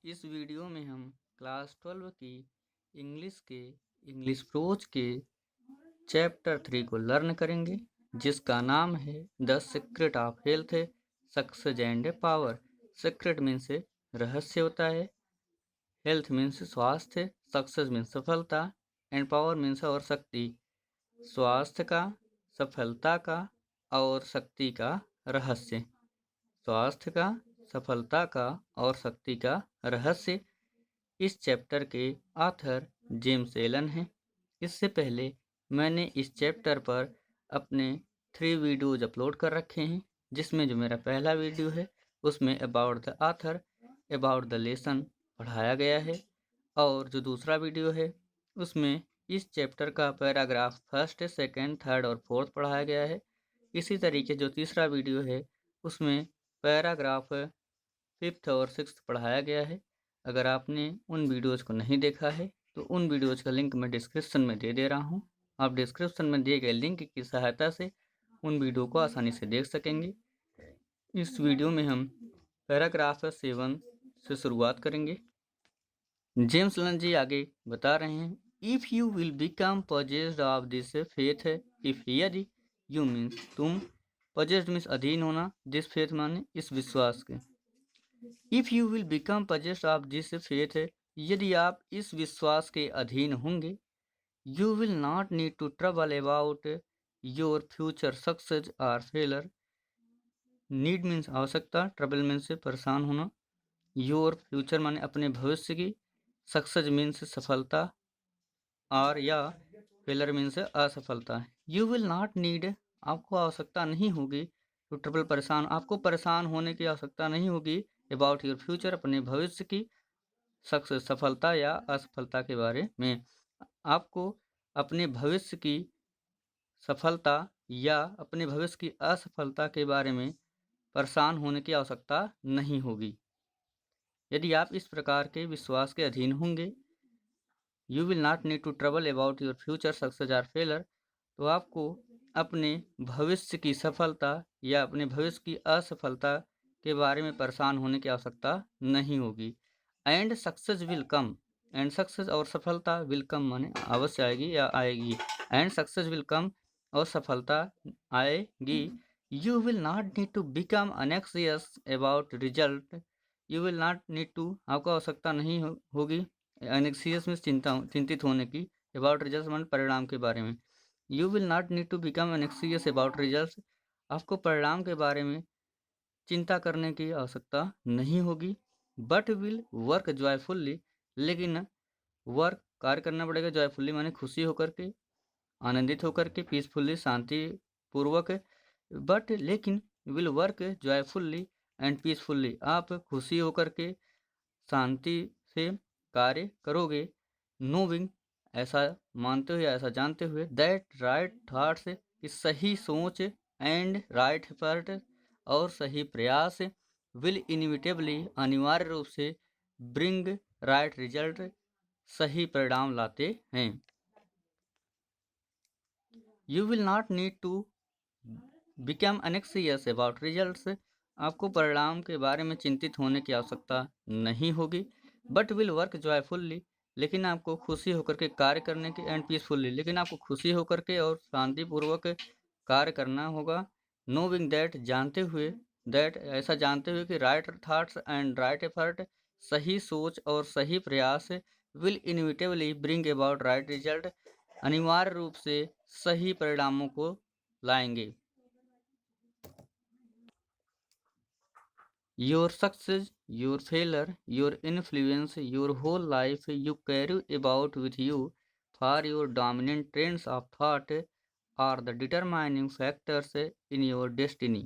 इस वीडियो में हम क्लास 12 की इंग्लिश के इंग्लिश प्रोज के चैप्टर 3 को लर्न करेंगे, जिसका नाम है the secret of health, success and power. Secret means रहस्य होता है, हेल्थ मीन्स स्वास्थ्य, सक्सेस मीन्स सफलता एंड पावर मीन्स और शक्ति। स्वास्थ्य का, सफलता का और शक्ति का रहस्य। स्वास्थ्य का, सफलता का और शक्ति का रहस्य। इस चैप्टर के ऑथर जेम्स एलन हैं। इससे पहले मैंने इस चैप्टर पर अपने 3 वीडियोज अपलोड कर रखे हैं, जिसमें जो मेरा पहला वीडियो है उसमें about the author, about the lesson पढ़ाया गया है, और जो दूसरा वीडियो है उसमें इस चैप्टर का पैराग्राफ फर्स्ट, सेकंड, थर्ड और फोर्थ पढ़ाया गया है। इसी तरीके जो तीसरा वीडियो है उसमें पैराग्राफ फिफ्थ और सिक्स्थ पढ़ाया गया है। अगर आपने उन वीडियोज़ को नहीं देखा है तो उन वीडियोज़ का लिंक मैं डिस्क्रिप्शन में दे रहा हूँ। आप डिस्क्रिप्शन में दिए गए लिंक की सहायता से उन वीडियो को आसानी से देख सकेंगे। इस वीडियो में हम पैराग्राफ 7 से शुरुआत करेंगे। जेम्स लन जी आगे बता रहे हैं, if you will become possessed of this faith, if यदि, यू मीन्स तुम, पजेस्ड मीन्स अधीन होना, दिस फेथ माने इस विश्वास के। If you will become possessed of this faith, यदि आप इस विश्वास के अधीन होंगे, you will not need to trouble about your future success और फेलर। नीड मीन्स आवश्यकता, ट्रबल मीन्स परेशान होना, योर फ्यूचर माने अपने भविष्य की, सक्सेस मीन्स सफलता, और या फेलर मीन्स असफलता। यू विल नॉट नीड, आपको आवश्यकता नहीं होगी, टू ट्रबल परेशान, आपको परेशान होने की आवश्यकता नहीं होगी, अबाउट योर फ्यूचर अपने भविष्य की, सक्सेस सफलता या असफलता के बारे में। आपको अपने भविष्य की सफलता या अपने भविष्य की असफलता के बारे में परेशान होने की आवश्यकता नहीं होगी। यदि आप इस प्रकार के विश्वास के अधीन होंगे, you will not need to trouble about your future success और फेलर, तो आपको अपने भविष्य की सफलता या अपने भविष्य की असफलता के बारे में परेशान होने की आवश्यकता नहीं होगी। And success will come, and success और सफलता विल कम माने अवश्य आएगी या आएगी। एंड सक्सेस विल कम, और सफलता आएगी। You will not need to become anxious about result, you will not need to, आपको आवश्यकता नहीं होगी, एनेक्सियस में चिंतित होने की, अबाउट रिजल्ट मान परिणाम के बारे में। You will not need to become anxious about result, आपको परिणाम के बारे में चिंता करने की आवश्यकता नहीं होगी। बट विल वर्क जॉयफुल्ली, लेकिन वर्क कार्य करना पड़ेगा, जॉयफुल्ली माने खुशी होकर के, आनंदित होकर के, पीसफुल्ली शांति पूर्वक। बट लेकिन विल वर्क जॉयफुल्ली एंड पीसफुल्ली, आप खुशी होकर के शांति से कार्य करोगे। नोविंग, ऐसा मानते हुए, ऐसा जानते हुए, दैट राइट थॉट्स, कि सही सोच, एंड राइट एफर्ट, और सही प्रयास, विल इनविटेबली, अनिवार्य रूप से, ब्रिंग राइट रिजल्ट, सही परिणाम लाते हैं। You will not need to become anxious about results, आपको परिणाम के बारे में चिंतित होने की आवश्यकता नहीं होगी। बट विल वर्क जॉयफुल्ली, लेकिन आपको खुशी होकर के कार्य करने की, एंड पीसफुल्ली, लेकिन आपको खुशी होकर के और शांतिपूर्वक कार्य करना होगा। नोविंग दैट, जानते हुए, दैट ऐसा जानते हुए कि right thoughts and right effort, सही सोच और सही प्रयास, will inevitably bring about right result, अनिवार्य रूप से सही परिणामों को लाएंगे। Your success, your failure, your influence, your whole life you carry about with you, for your dominant trends of thought are the determining factors in your destiny.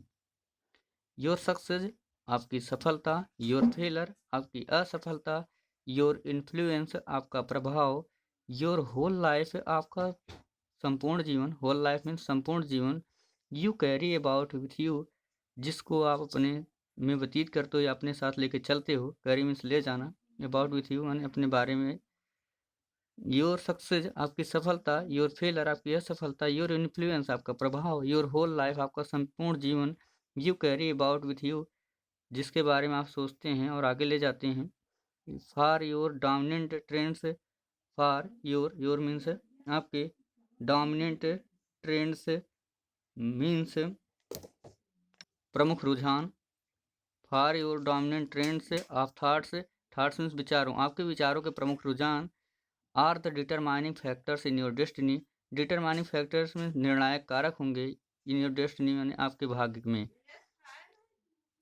Your success, आपकी सफलता, your failure, आपकी असफलता, your influence, आपका प्रभाव, your whole life, आपका संपूर्ण जीवन, whole life means संपूर्ण जीवन, you carry about with you, जिसको आप अपने में व्यतीत करते हो या अपने साथ लेके चलते हो, कैरी मीन्स ले जाना, अबाउट विथ यू माने अपने बारे में। योर सक्सेस, आपकी सफलता, योर फेलर, आपकी असफलता, योर इन्फ्लुएंस, आपका प्रभाव, योर होल लाइफ, आपका संपूर्ण जीवन, you carry about with you, जिसके बारे में आप सोचते हैं और आगे ले जाते हैं, for your dominant trends, for your means आपके डोमिनेंट ट्रेंड्स मीन्स प्रमुख रुझान, for your dominant trends of thoughts, thoughts means विचारों, आपके विचारों के प्रमुख रुझान are the determining factors in your destiny, determining factors में निर्णायक कारक होंगे इन योर डेस्टिनी यानी आपके भाग्य में।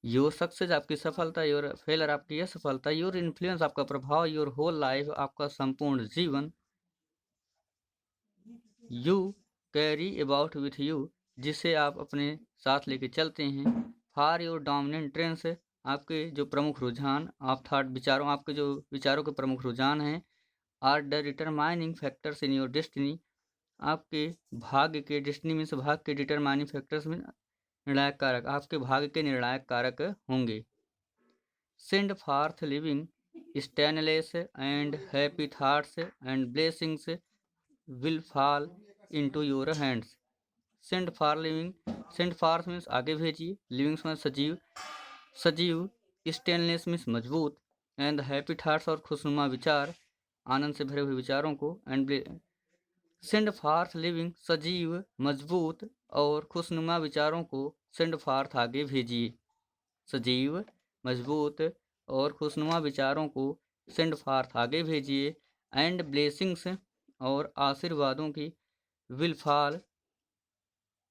योर सक्सेस आपकी सफलता, योर फेलर आपकी असफलता, योर इन्फ्लुएंस आपका प्रभाव, योर होल लाइफ आपका संपूर्ण जीवन, you carry about with you जिसे आप अपने साथ लेके चलते हैं, फॉर योर डोमिनेंट ट्रेंड्स आपके जो प्रमुख रुझान, आप थॉट विचारों, आपके जो विचारों के प्रमुख रुझान हैं, are the determining factors in your destiny आपके भाग्य के, डेस्टिनी मीन्स भाग्य के, डिटरमाइनिंग फैक्टर्स में निर्णायक कारक, आपके भाग्य के निर्णायक कारक होंगे। Send forth living stainless and happy thoughts and blessings will fall into your hands. Send for living, send forth means आगे भेजिए, लिविंग्स मीन्स सजीव, सजीव, स्टेनलेस मीन्स मजबूत, एंड हैप्पी थॉट्स और खुशनुमा विचार, आनंद से भरे हुए विचारों को, एंड सेंड फॉर्थ लिविंग सजीव, मजबूत और खुशनुमा विचारों को सेंड फॉर्थ आगे भेजिए, सजीव, मजबूत और खुशनुमा विचारों को सेंड फॉर्थ आगे भेजिए, एंड ब्लेसिंग्स और आशीर्वादों की, विल फॉल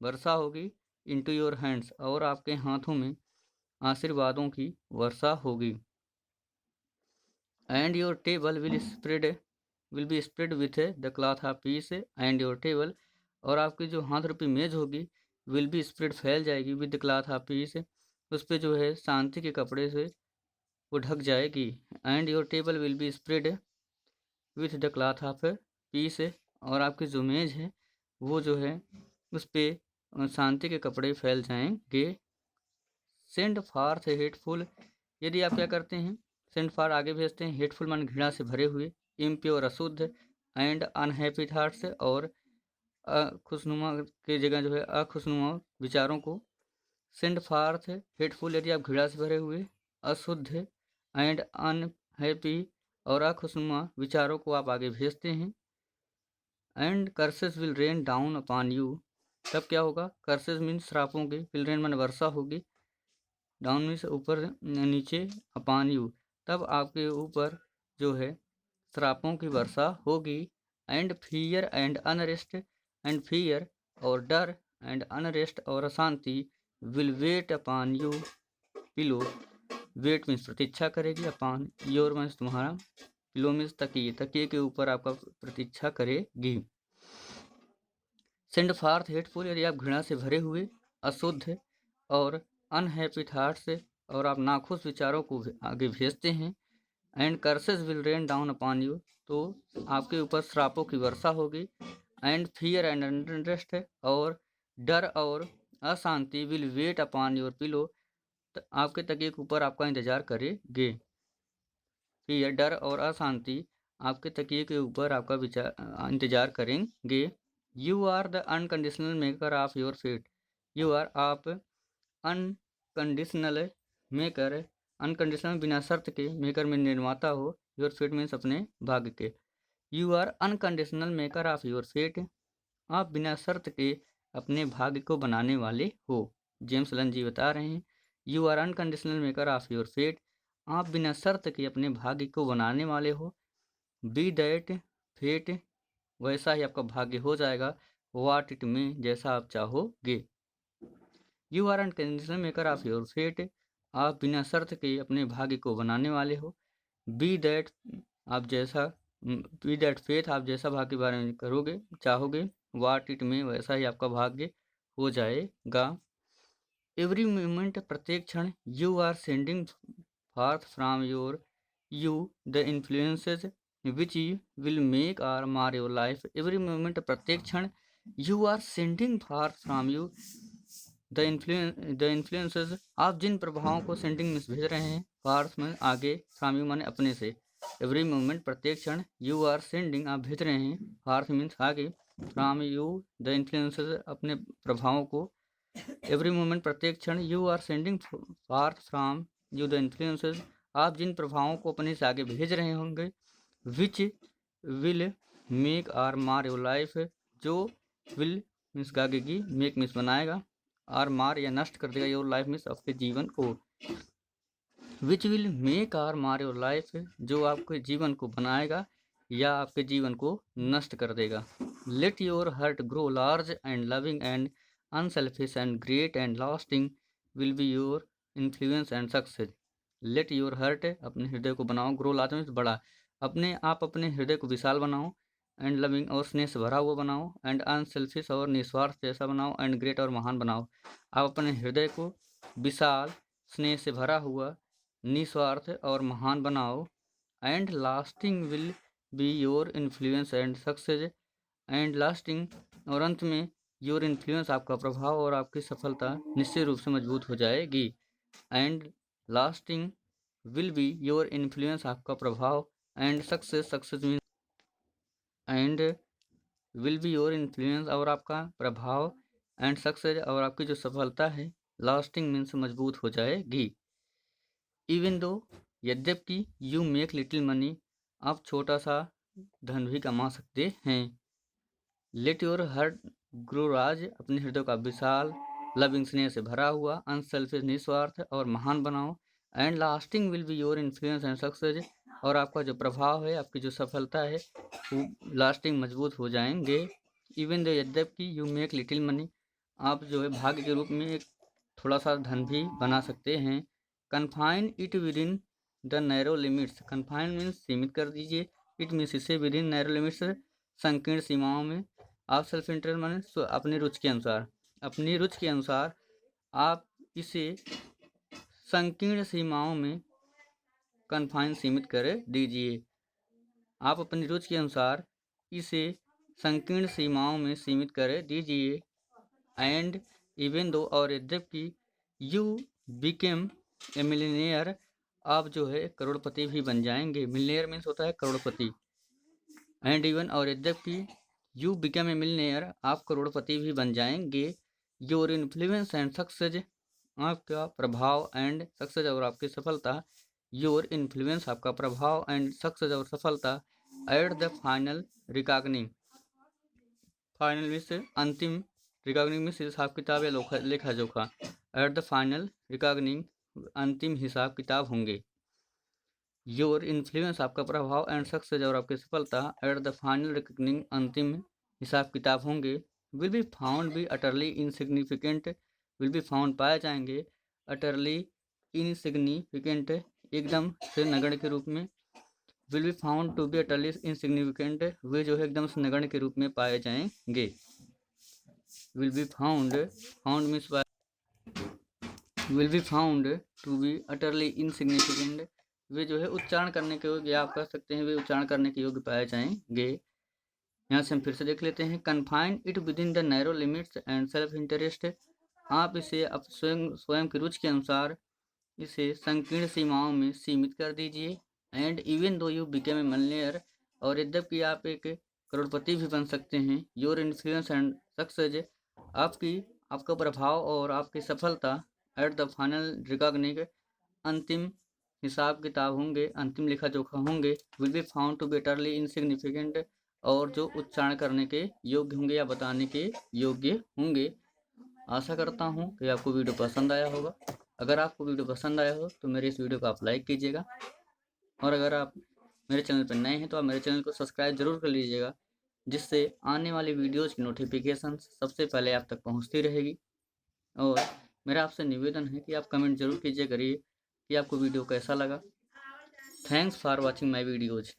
वर्षा होगी, इनटू योर हैंड्स और आपके हाथों में आशीर्वादों की वर्षा होगी, and your table will be spread with the cloth of peace, and your table और आपकी जो हाथ रूपी मेज होगी, विल बी स्प्रेड फैल जाएगी, with the cloth of peace उस पर जो है शांति के कपड़े से वो ढक जाएगी, and your table will be spread with the cloth of peace और आपकी जो मेज है वो जो है उस पर शांति के कपड़े फैल जाएंगे। सेंड फॉर्थ हेटफुल, यदि आप क्या करते हैं, सेंड फॉर आगे भेजते हैं, हेटफुल मन घृणा से भरे हुए, इम्प्योर अशुद्ध, एंड अनहैप्पी थॉट्स और खुशनुमा की जगह जो है अखुशनुमा विचारों को, सेंड फॉर्थ हेटफुल यदि आप घृणा से भरे हुए, अशुद्ध एंड अनहैप्पी और अखुशनुमा विचारों को आप आगे भेजते हैं, and curses will rain down upon you, तब क्या होगा, कर्सेस मीन्स श्रापों के, विल रेन मन वर्षा होगी, डाउन मीन्स ऊपर नीचे, अपॉन यू तब आपके ऊपर जो है श्रापों की वर्षा होगी, and fear and unrest, and fear और डर, एंड अनरेस्ट और अशांति, will wait upon you pillow, wait means प्रतीक्षा करेगी, अपॉन योर मीन्स तुम्हारा, पिलो मीन्स तकिए, तकिए के ऊपर आपका प्रतीक्षा करेगी। सेंड फॉर्थ हेटफुल यदि आप घृणा से भरे हुए, अशुद्ध और अनहैप्पी थॉट्स और आप नाखुश विचारों को आगे भेजते हैं, and curses will rain down upon you तो आपके ऊपर श्रापों की वर्षा होगी, एंड फियर एंड अनरेस्ट और डर और अशांति will wait upon your pillow आपके तकिए के ऊपर आपका इंतजार करेंगे, फियर डर और अशांति आपके तकिए के ऊपर आपका इंतजार करेंगे। You are the unconditional maker of your fate, you are आप अनकंडीशनल मेकर, अनकंडीशनल बिना शर्त के, मेकर में निर्माता हो, योर फेट मीन्स अपने भाग्य के, you are unconditional maker of your fate आप बिना शर्त के अपने भाग्य को बनाने वाले हो, जेम्स लन जी बता रहे हैं, you are unconditional maker of your fate आप बिना शर्त के अपने भाग्य को बनाने वाले हो, बी दैट फेट वैसा ही आपका भाग्य हो जाएगा, वाट इट में जैसा आप चाहोगे, you are unconditional maker of your fate आप बिना शर्त के अपने भाग्य को बनाने वाले हो, बी दैट आप जैसा, बी दैट फेथ आप जैसा भाग्य के बारे में करोगे चाहोगे, वाट इट में वैसा ही आपका भाग्य हो जाएगा। एवरी मोमेंट प्रत्येक क्षण, you are sending forth from your you the influences which will make or mar your life, every moment प्रत्येक क्षण, you are sending forth from you the influences आप जिन प्रभावों को सेंडिंग में भेज रहे हैं, फॉर्थ में आगे, फ्रॉम यू माने अपने से, एवरी मोमेंट प्रत्येक क्षण, यू आर सेंडिंग आप भेज रहे हैं, फॉर्थ मीन्स आगे, फ्रॉम यू द इन्फ्लुएंसेस अपने प्रभावों को, एवरी मोमेंट प्रत्येक क्षण, you are sending forth from you the influences आप जिन प्रभावों को अपने से आगे भेज रहे होंगे, विच will make or mar your life, जो विल मीन्स गागेगी, मेक मीन्स बनाएगा, आर मार या नष्ट कर देगा, योर लाइफ मीन्स आपके जीवन को। विच will make or mar your life, जो आपके जीवन को बनाएगा या आपके जीवन को नष्ट कर देगा। Let your heart grow large and loving and unselfish and great and lasting will be your influence and success. Let your heart, अपने हृदय को बनाओ, ग्रो लार्ज मीन्स बड़ा, अपने हृदय को विशाल बनाओ, एंड लविंग और स्नेह से भरा हुआ बनाओ, एंड अनसेल्फिश और निस्वार्थ जैसा बनाओ, एंड ग्रेट और महान बनाओ। आप अपने हृदय को विशाल, स्नेह से भरा हुआ, निस्वार्थ और महान बनाओ, and lasting will be your influence and success, and lasting और अंत में योर इन्फ्लुएंस, आपका प्रभाव और आपकी सफलता निश्चित रूप से मजबूत हो जाएगी। And lasting will be your influence, आपका प्रभाव, and success means and will be your influence और आपका प्रभाव, एंड सक्सेस और आपकी जो सफलता है, लास्टिंग मीन्स मजबूत हो जाएगी। इवन दो, यद्यपि, यू मेक लिटिल मनी, आप छोटा सा धन भी कमा सकते हैं। लेट योर हार्ट ग्रो राज, अपने हृदय का विशाल, लविंग स्नेह से भरा हुआ, अनसेल्फिश निस्वार्थ और महान बनाओ, and lasting will be your influence and success, और आपका जो प्रभाव है, आपकी जो सफलता है, वो लास्टिंग मजबूत हो जाएंगे। इवन दो, यद्यपि, यू मेक लिटिल मनी, आप जो है भाग्य के रूप में एक थोड़ा सा धन भी बना सकते हैं। Confine it with in the narrow limits, confine means सीमित कर दीजिए, इट मीन्स इसे, विद इन नैरो लिमिट्स संकीर्ण सीमाओं में, आप सेल्फ इंटरेस्ट माने अपनी रुचि के अनुसार आप इसे संकीर्ण सीमाओं में कन्फाइन सीमित कर दीजिए। आप अपनी रुचि के अनुसार इसे संकीर्ण सीमाओं में सीमित कर दीजिए। एंड इवन दो, और यद्यपि, यू बिकेम ए मिलियनेयर, आप जो है करोड़पति भी बन जाएंगे। मिलियनेयर मीन्स होता है करोड़पति। एंड इवन, और यद्यपि, यू बिकम ए मिलियनेयर, आप करोड़पति भी बन जाएंगे। योर इन्फ्लुएंस एंड सक्सेस, आपका प्रभाव, एंड सक्सेस और आपकी सफलता, योर इन्फ्लुएंस आपका प्रभाव, एंड सक्सेस और सफलता, at the final रिकॉग्निंग, final means अंतिम, रिकॉग्निंग मीन्स हिसाब किताब या लेखा जोखा, एट द फाइनल रिकॉग्निंग अंतिम हिसाब किताब होंगे। योर इन्फ्लुएंस आपका प्रभाव, एंड सक्सेस और आपकी सफलता, एट द फाइनल रिकॉग्निंग अंतिम हिसाब किताब होंगे। Will be found be utterly insignificant, will be found पाए जाएंगे, अटरली इनसिग्निफिकेंट एकदम से नगण्य के रूप में। Will be found to be utterly insignificant, वे जो है एकदम से नगण्य के रूप में पाए जाएंगे। Will be found, found means will be found to be utterly insignificant, वे जो है उच्चारण करने के योग्य, आप कह सकते हैं वे उच्चारण करने के योग्य पाए जाएंगे। यहाँ से हम फिर से देख लेते हैं। Confine it with in the narrow limits and self interest, आप इसे अब स्वयं की रुचि के अनुसार इसे संकीर्ण सीमाओं में सीमित कर दीजिए। And even though, you became a millionaire, और यद्यपि आप एक करोड़पति भी बन सकते हैं। योर इन्फ्लुएंस एंड सक्सेस, आपका प्रभाव और आपकी सफलता, एट द फाइनल रिकॉग्निंग अंतिम हिसाब किताब होंगे, अंतिम लेखा जोखा होंगे। Will be found to be utterly insignificant, और जो उच्चारण करने के योग्य होंगे या बताने के योग्य होंगे। आशा करता हूँ कि आपको वीडियो पसंद आया होगा। अगर आपको वीडियो पसंद आया हो तो मेरे इस वीडियो को आप लाइक कीजिएगा, और अगर आप मेरे चैनल पर नए हैं तो आप मेरे चैनल को सब्सक्राइब जरूर कर लीजिएगा, जिससे आने वाली वीडियोज़ की नोटिफिकेशन सबसे पहले आप तक पहुँचती रहेगी। और मेरा आपसे निवेदन है कि आप कमेंट जरूर कीजिए करिए कि आपको वीडियो कैसा लगा। Thanks for watching my videos.